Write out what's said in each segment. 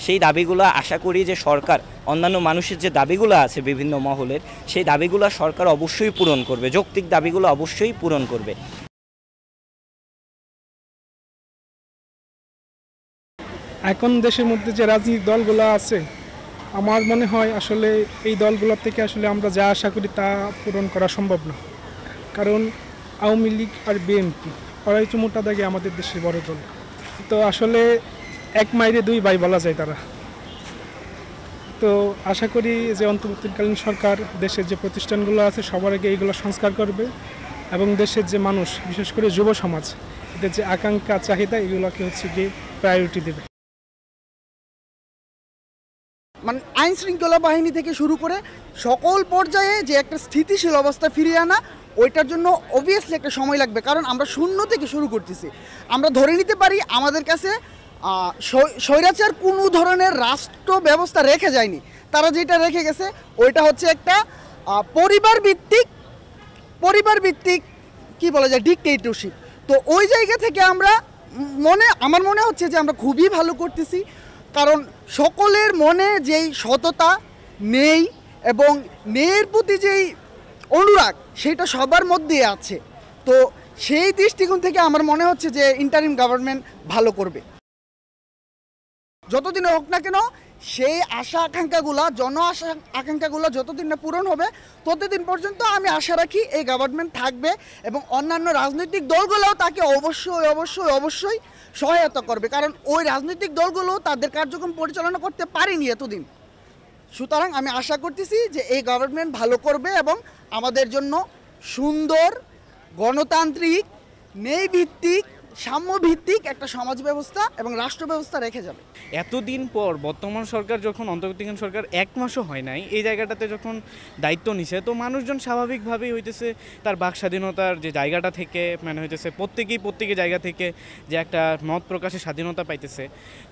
সেই দাবিগুলো আশা করি যে সরকার অন্যান্য মানুষের যে দাবিগুলো আছে বিভিন্ন মহলের, সেই দাবিগুলো সরকার অবশ্যই পূরণ করবে, যৌক্তিক দাবিগুলো অবশ্যই পূরণ করবে। এখন দেশের মধ্যে যে রাজনৈতিক দলগুলো আছে, আমার মনে হয় আসলে এই দলগুলোর থেকে আসলে আমরা যা আশা করি তা পূরণ করা সম্ভব না। কারণ আওয়ামী লীগ আর বিএনপি ওরাই তো মোটা দাগে আমাদের দেশের বড় দল। তো আসলে এক মাইরে দুই ভাই বলা যায় তারা। তো আশা করি যে অন্তর্বর্তীকালীন সরকার দেশের যে প্রতিষ্ঠানগুলো আছে সবার আগে এইগুলো সংস্কার করবে এবং দেশের যে মানুষ, বিশেষ করে যুব সমাজ, এদের যে আকাঙ্ক্ষা চাহিদা, এগুলোকে গিয়ে প্রায়োরিটি দেবে। মানে আইন শৃঙ্খলা বাহিনী থেকে শুরু করে সকল পর্যায়ে যে একটা স্থিতিশীল অবস্থা ফিরিয়ে আনা, ওইটার জন্য অবভিয়াসলি একটা সময় লাগবে। কারণ আমরা শূন্য থেকে শুরু করতেছি। আমরা ধরে নিতে পারি আমাদের কাছে স্বৈরাচার কোনো ধরনের রাষ্ট্র ব্যবস্থা রেখে যায়নি। তারা যেটা রেখে গেছে ওইটা হচ্ছে একটা পরিবার ভিত্তিক কি বলা যায়, ডিক্টেটরশিপ। তো ওই জায়গা থেকে আমার মনে হচ্ছে যে আমরা খুবই ভালো করতেছি। কারণ সকলের মনে যেই সততা নেই এবং ন্যায়ের প্রতি যেই অনুরাগ, সেটা সবার মধ্যে আছে। তো সেই দৃষ্টিকোণ থেকে আমার মনে হচ্ছে যে ইন্টারিম গভর্নমেন্ট ভালো করবে। যতদিন হোক না কেন সেই আশা আকাঙ্ক্ষাগুলো, আকাঙ্ক্ষাগুলো যতদিন না পূরণ হবে, ততদিন পর্যন্ত আমি আশা রাখি এই গভর্নমেন্ট থাকবে এবং অন্যান্য রাজনৈতিক দলগুলোও তাকে অবশ্যই অবশ্যই অবশ্যই সহায়তা করবে। কারণ ওই রাজনৈতিক দলগুলো তাদের কার্যক্রম পরিচালনা করতে পারেনি এতদিন। সুতরাং আমি আশা করতেছি যে এই গভর্নমেন্ট ভালো করবে এবং আমাদের জন্য সুন্দর, গণতান্ত্রিক, ন্যায়ভিত্তিক, সাম্যভিত্তিক একটা সমাজ ব্যবস্থা এবং রাষ্ট্র ব্যবস্থা রেখে যাবে। এতদিন পর বর্তমান সরকার যখন, অন্তর্বর্তীকালীন সরকার 1 মাসও হয় নাই এই জায়গাটাতে যখন দায়িত্ব নিছে, তো মানুষজন স্বাভাবিকভাবেই হইতেছে তার বাক স্বাধীনতার যে জায়গাটা থেকে মানে হইতেছে প্রত্যেকের জায়গা থেকে যে একটা মত প্রকাশের স্বাধীনতা পাইতেছে।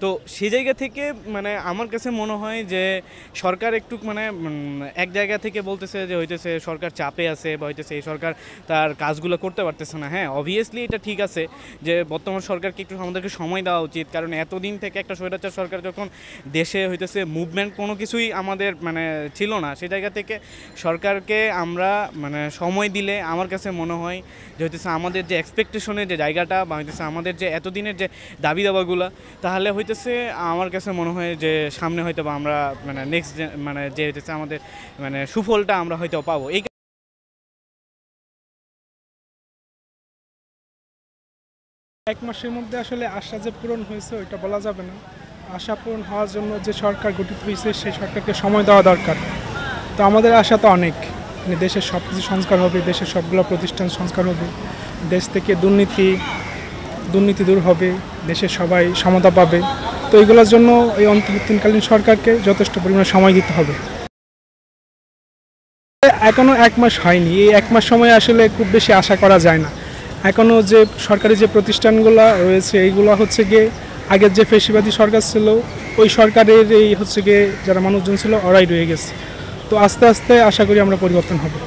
তো সেই জায়গা থেকে মানে আমার কাছে মনে হয় যে সরকার একটু মানে এক জায়গা থেকে বলতেছে যে হইতেছে সরকার চাপে আছে বা হইতেছে এই সরকার তার কাজগুলো করতে পারতেছে না। হ্যাঁ, অবভিয়াসলি এটা ঠিক আছে যে বর্তমান সরকারকে একটু আমাদেরকে সময় দেওয়া উচিত। কারণ এতদিন থেকে একটা স্বৈরাচার সরকার যখন দেশে হইতেছে মুভমেন্ট কোনো কিছুই আমাদের মানে ছিল না, সেই জায়গা থেকে সরকারকে আমরা মানে সময় দিলে আমার কাছে মনে হয় যে হইতেছে আমাদের যে এক্সপেকটেশনের যে জায়গাটা বা হইতেছে আমাদের যে এতদিনের যে দাবি দাবাগুলো, তাহলে হইতেছে আমার কাছে মনে হয় যে সামনে হয়তো বা আমরা মানে নেক্সট মানে যে হইতেছে আমাদের মানে সুফলটা আমরা হয়তো পাবো। এই 1 মাসের মধ্যে আসলে আশা যে পূরণ হয়েছে ওইটা বলা যাবে না। আশা পূরণ হওয়ার জন্য যে সরকার গঠিত হয়েছে সেই সরকারকে সময় দেওয়া দরকার। তো আমাদের আশা তো অনেক, মানে দেশের সব কিছু সংস্কার হবে, দেশের সবগুলো প্রতিষ্ঠান সংস্কার হবে, দেশ থেকে দুর্নীতি দূর হবে, দেশের সবাই সমতা পাবে। তো এইগুলোর জন্য এই অন্তর্বর্তীকালীন সরকারকে যথেষ্ট পরিমাণে সময় দিতে হবে। এখনও 1 মাস হয়নি। এই 1 মাস সময় আসলে খুব বেশি আশা করা যায় না। এখনও যে সরকারি যে প্রতিষ্ঠানগুলো রয়েছে এইগুলো গিয়ে আগের যে ফ্যাসিবাদী সরকার ছিল ওই সরকারের এই গিয়ে যারা মানুষজন ছিল ওরাই রয়ে গেছে। তো আস্তে আস্তে আশা করি আমরা পরিবর্তন হবে।